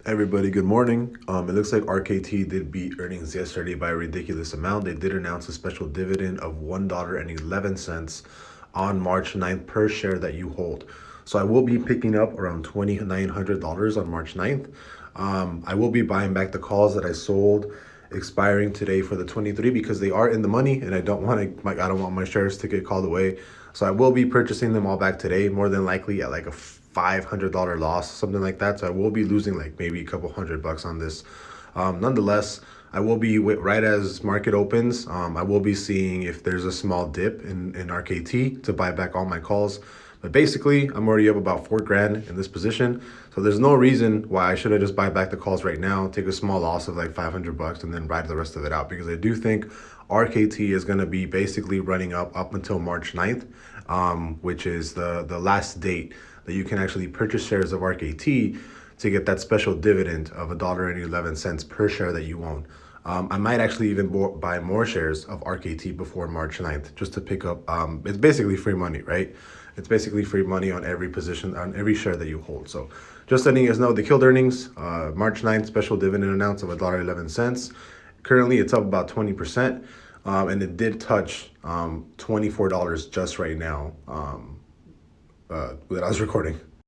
Everybody, good morning. It looks like RKT did beat earnings yesterday by a ridiculous amount. They did announce a special dividend of $1.11 on March 9th per share that you hold. So I will be picking up around $2,900 on March 9th. I will be buying back the calls that I sold expiring today for the 23 because they are in the money and I don't want my shares to get called away. So I will be purchasing them all back today, more than likely at like a $500 loss, something like that. So I will be losing like maybe a couple $100 on this. Nonetheless, I will be right as market opens. I will be seeing if there's a small dip in RKT to buy back all my calls. But basically, I'm already up about $4,000 in this position. So there's no reason why I shouldn't just buy back the calls right now, take a small loss of like $500 and then ride the rest of it out, because I do think RKT is going to be basically running up until March 9th, which is the last date that you can actually purchase shares of RKT to get that special dividend of $1.11 per share that you own. I might actually even buy more shares of RKT before March 9th just to pick up. It's basically free money, right? It's basically free money on every position, on every share that you hold. So just letting you guys know, the killed earnings, March 9th, special dividend announced of $1.11. Currently, it's up about 20%, and it did touch $24 just right now that I was recording.